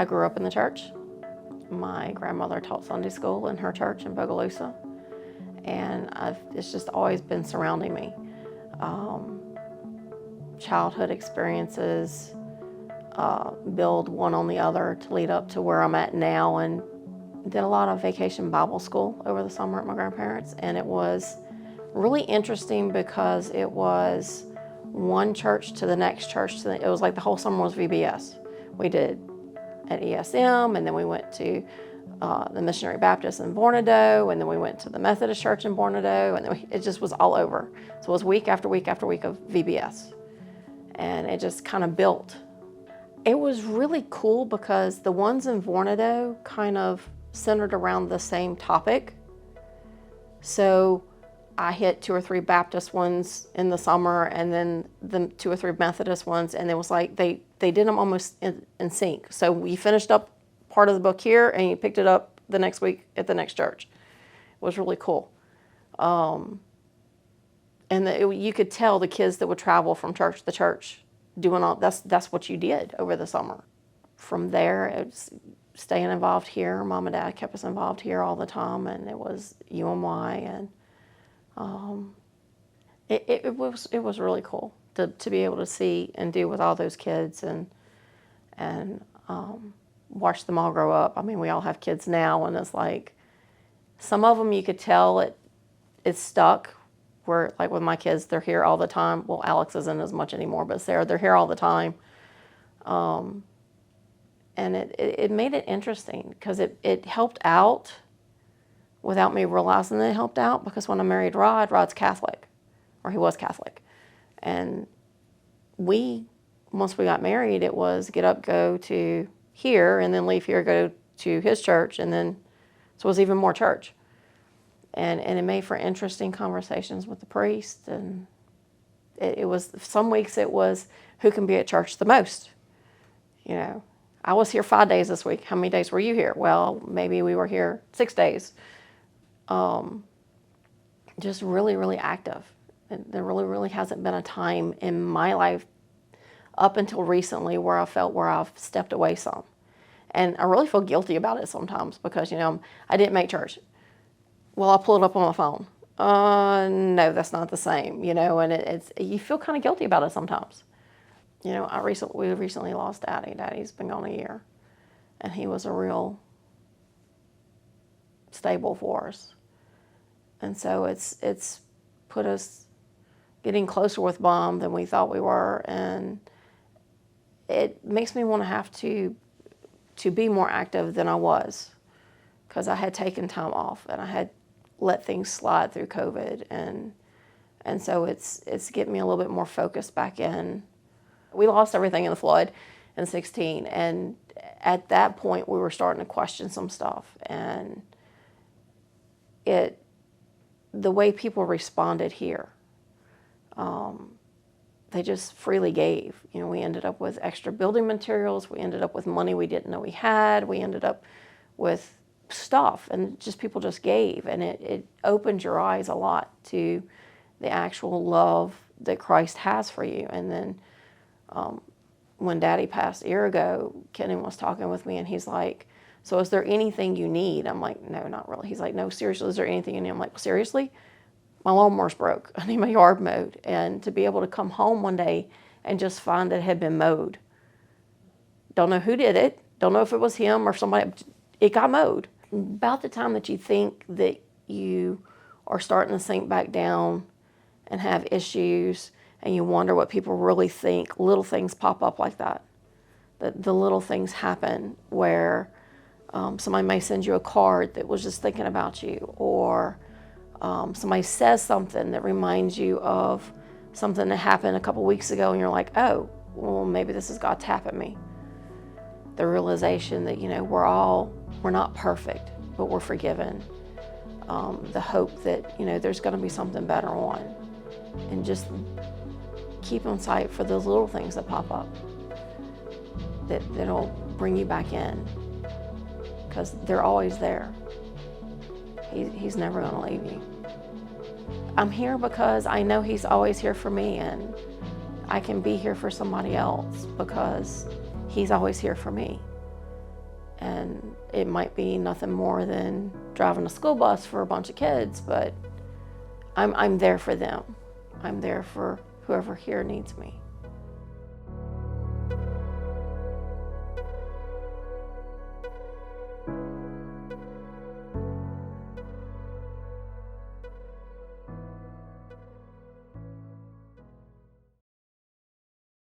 I grew up in the church. My grandmother taught Sunday school in her church in Bogalusa, and it's just always been surrounding me. Childhood experiences build one on the other to lead up to where I'm at now, and did a lot of vacation Bible school over the summer at my grandparents', and it was really interesting because it was one church to the next church. It was like the whole summer was VBS. We did at ESM, and then we went to the Missionary Baptist in Vornado, and then we went to the Methodist Church in Vornado, and then it just was all over. So it was week after week after week of VBS, and it just kind of built. It was really cool because the ones in Vornado kind of centered around the same topic. So I hit 2 or 3 Baptist ones in the summer, and then the 2 or 3 Methodist ones, and it was like they did them almost in sync. So we finished up part of the book here, and you picked it up the next week at the next church. It was really cool. And you could tell the kids that would travel from church to church doing all, that's what you did over the summer. From there, it's staying involved here. Mom and Dad kept us involved here all the time, and it was UMY, and it was really cool to be able to see and do with all those kids and watch them all grow up. I mean, we all have kids now, and it's like some of them you could tell it's stuck. Where, like with my kids, they're here all the time. Well, Alex isn't as much anymore, but Sarah, they're here all the time. And it made it interesting because it helped out without me realizing that it helped out, because when I married Rod's Catholic, or he was Catholic. And once we got married, it was get up, go to here, and then leave here, go to his church, and then, so it was even more church. And it made for interesting conversations with the priest, and it was, some weeks it was, who can be at church the most? You know, I was here 5 days this week. How many days were you here? Well, maybe we were here 6 days. Just really, really active. And there really hasn't been a time in my life up until recently where I felt where I've stepped away some. And I really feel guilty about it sometimes because, you know, I didn't make church. Well, I'll pull it up on my phone. No, that's not the same, you know, and you feel kind of guilty about it sometimes. You know, we recently lost Daddy. Daddy's been gone a year, and he was a real staple for us. And so it's put us getting closer with Mom than we thought we were, and it makes me want to have to be more active than I was, because I had taken time off and I had let things slide through COVID, and so it's getting me a little bit more focused back in. We lost everything in the flood in 2016, and at that point we were starting to question some stuff, and the way people responded here, they just freely gave. You know, we ended up with extra building materials, we ended up with money we didn't know we had, we ended up with stuff, and just people just gave, and it opened your eyes a lot to the actual love that Christ has for you. And then when Daddy passed a year ago, Kenan was talking with me, and he's like, so is there anything you need? I'm like, no, not really. He's like, no, seriously, is there anything you need? I'm like, seriously? My lawnmower's broke. I need my yard mowed. And to be able to come home one day and just find it had been mowed. Don't know who did it. Don't know if it was him or somebody. It got mowed. About the time that you think that you are starting to sink back down and have issues, and you wonder what people really think, little things pop up like that. The little things happen where somebody may send you a card that was just thinking about you, or somebody says something that reminds you of something that happened a couple weeks ago, and you're like, oh, well, maybe this is God tapping me. The realization that, you know, we're not perfect, but we're forgiven. The hope that, you know, there's going to be something better on. And just keep on sight for those little things that pop up that'll bring you back in, because they're always there. He's never going to leave you. I'm here because I know He's always here for me, and I can be here for somebody else because He's always here for me. And it might be nothing more than driving a school bus for a bunch of kids, but I'm there for them. I'm there for whoever here needs me.